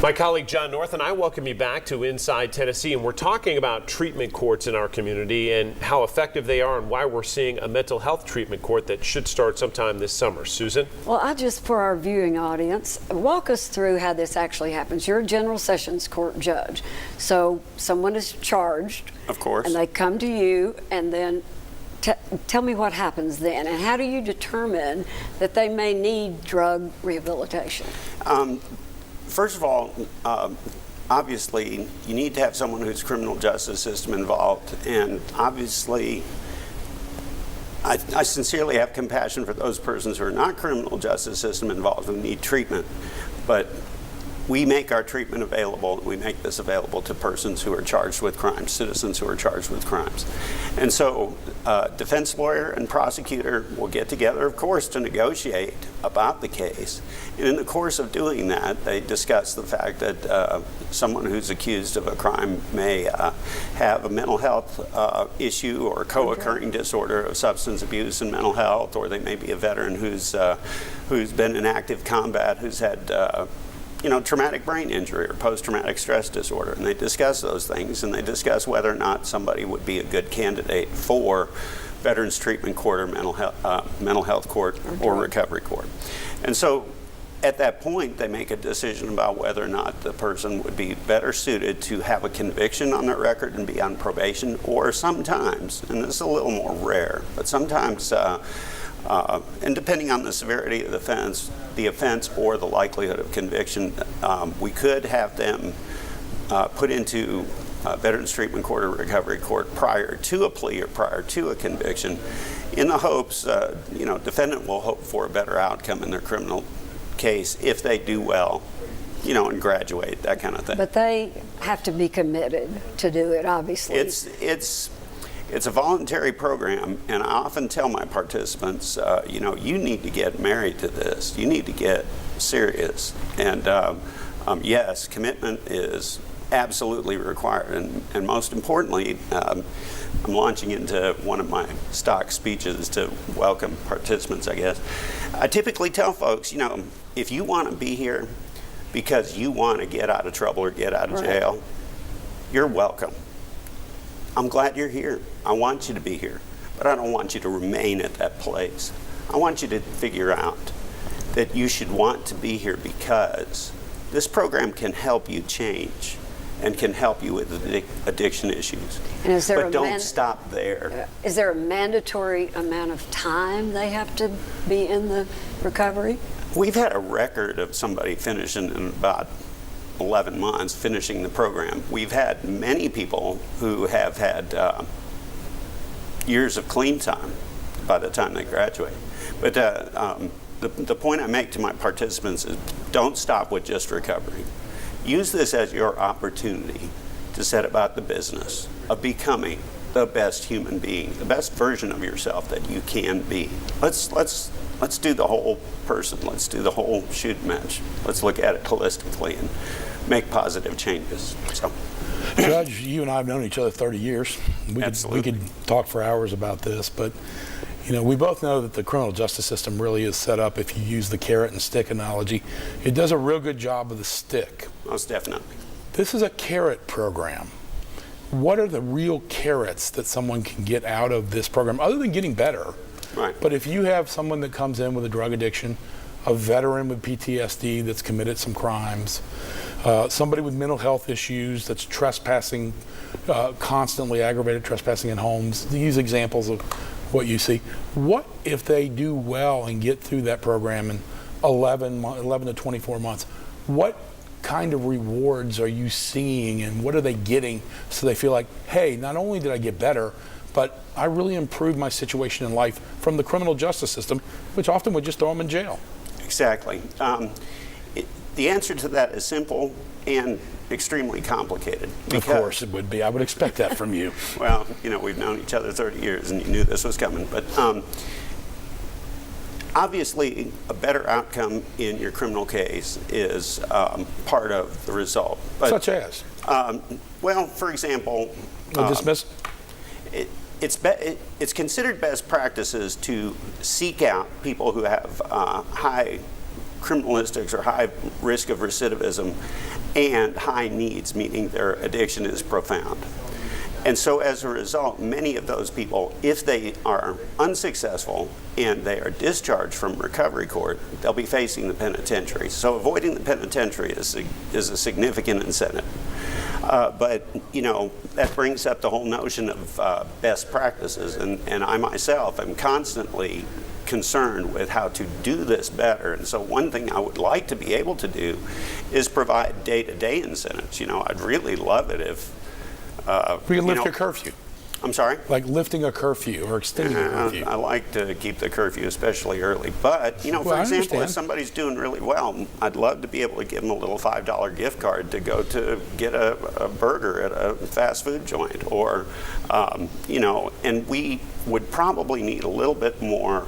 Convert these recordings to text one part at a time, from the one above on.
My colleague John North and I welcome you back to Inside Tennessee, and we're talking about treatment courts in our community and how effective they are and why we're seeing a mental health treatment court that should start sometime this summer. Susan? Well, for our viewing audience, walk us through how this actually happens. You're a general sessions court judge, so someone is charged. Of course. And they come to you, and then tell me what happens then, and how do you determine that they may need drug rehabilitation? First of all, obviously, you need to have someone who's criminal justice system involved, and obviously, I sincerely have compassion for those persons who are not criminal justice system involved who need treatment, but we make our treatment available. We make this available to persons who are charged with crimes, citizens who are charged with crimes. And so defense lawyer and prosecutor will get together, of course, to negotiate about the case. And in the course of doing that, they discuss the fact that someone who's accused of a crime may have a mental health issue or a co-occurring disorder of substance abuse and mental health, or they may be a veteran who's been in active combat, who's had traumatic brain injury or post-traumatic stress disorder, and they discuss those things, and they discuss whether or not somebody would be a good candidate for Veterans Treatment Court or mental health court or recovery court. And so at that point, they make a decision about whether or not the person would be better suited to have a conviction on their record and be on probation, or sometimes, and this is a little more rare, but sometimes and depending on the severity of the offense or the likelihood of conviction, we could have them put into Veterans Treatment Court or Recovery Court prior to a plea or prior to a conviction, in the hopes, defendant will hope for a better outcome in their criminal case if they do well, and graduate, that kind of thing. But they have to be committed to do it, obviously. It's a voluntary program, and I often tell my participants, you need to get married to this. You need to get serious. And yes, commitment is absolutely required. And most importantly, I'm launching into one of my stock speeches to welcome participants, I guess. I typically tell folks, if you want to be here because you want to get out of trouble or get out of jail, you're welcome. I'm glad you're here. I want you to be here, but I don't want you to remain at that place. I want you to figure out that you should want to be here because this program can help you change and can help you with addiction issues. And is there but don't stop there. Is there a mandatory amount of time they have to be in the recovery? We've had a record of somebody finishing in about 11 months, finishing the program. We've had many people who have had years of clean time by the time they graduate. But the point I make to my participants is don't stop with just recovery. Use this as your opportunity to set about the business of becoming the best human being, the best version of yourself that you can be. Let's do the whole person. Let's do the whole shooting match. Let's look at it holistically and make positive changes. So, Judge, you and I have known each other 30 years. We could talk for hours about this, but we both know that the criminal justice system really is set up, if you use the carrot and stick analogy, it does a real good job of the stick. Most definitely. This is a carrot program. What are the real carrots that someone can get out of this program, other than getting better? Right. But if you have someone that comes in with a drug addiction, a veteran with PTSD that's committed some crimes, somebody with mental health issues that's trespassing, constantly aggravated trespassing in homes, these examples of what you see. What if they do well and get through that program in 11 to 24 months? What kind of rewards are you seeing, and what are they getting so they feel like, hey, not only did I get better, but I really improved my situation in life from the criminal justice system, which often would just throw them in jail? Exactly. The answer to that is simple and extremely complicated. Of course it would be. I would expect that from you. Well, we've known each other 30 years and you knew this was coming. But obviously, a better outcome in your criminal case is part of the result. But, such as? Well, for example, dismiss? It's considered best practices to seek out people who have high criminalistics or high risk of recidivism, and high needs, meaning their addiction is profound. And so as a result, many of those people, if they are unsuccessful and they are discharged from recovery court, they'll be facing the penitentiary. So avoiding the penitentiary is a significant incentive. But, you know, that brings up the whole notion of best practices. And I myself am constantly concerned with how to do this better. And so one thing I would like to be able to do is provide day-to-day incentives. You know, I'd really love it if We can lift your curfew, I'm sorry? like lifting a curfew or extending a curfew. I like to keep the curfew especially early. But, you know, Well, for I example, if understand. somebody's doing really well, I'd love to be able to give them a little $5 gift card to go to get a burger at a fast food joint. Or, you know, and we would probably need a little bit more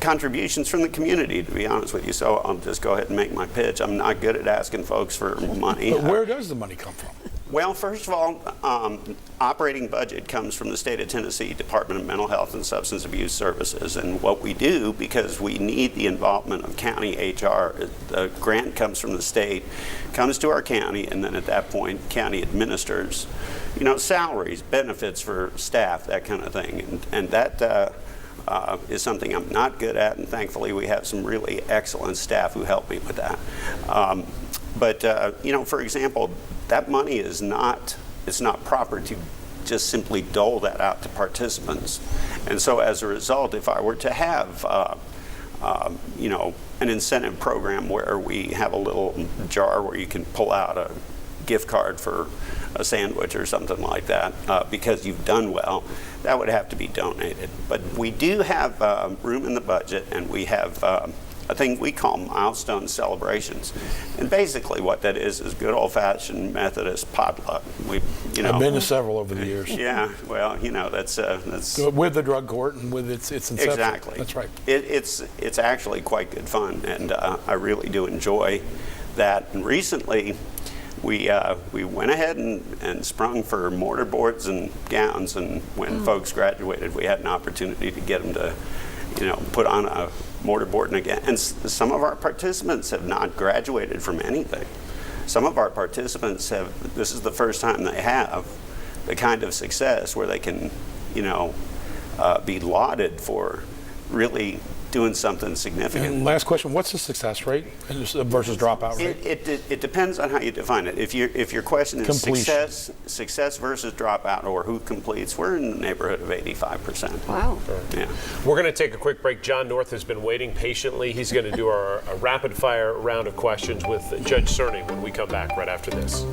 contributions from the community, to be honest with you. So I'll just go ahead and make my pitch. I'm not good at asking folks for money. But where does the money come from? Well, first of all, operating budget comes from the state of Tennessee Department of Mental Health and Substance Abuse Services. And what we do, because we need the involvement of county HR, the grant comes from the state, comes to our county, and then at that point, county administers, you know, salaries, benefits for staff, that kind of thing. And that is something I'm not good at, and thankfully we have some really excellent staff who help me with that. But you know, for example, that money is not, it's not proper to just simply dole that out to participants. And so as a result, if I were to have, you know, an incentive program where we have a little jar where you can pull out a gift card for a sandwich or something like that because you've done well, that would have to be donated. But we do have room in the budget, and we have a thing we call milestone celebrations. And basically what that is good old-fashioned Methodist potluck. We, you know, I've been to several over the years. yeah, well, you know, that's With the drug court and with its inception. exactly. That's right. It's actually quite good fun, and I really do enjoy that. And recently, we went ahead and sprung for mortar boards and gowns, and when folks graduated, we had an opportunity to get them to, you know, put on a mortarboard and again. And some of our participants have not graduated from anything. Some of our participants have, this is the first time they have the kind of success where they can, you know, be lauded for really doing something significant. And last question, what's the success rate versus dropout rate? It depends on how you define it. If your question is Completion. success versus dropout, or who completes, we're in the neighborhood of 85%. Wow. Yeah. We're going to take a quick break. John North has been waiting patiently. He's going to do a rapid fire round of questions with Judge Cerny when we come back right after this.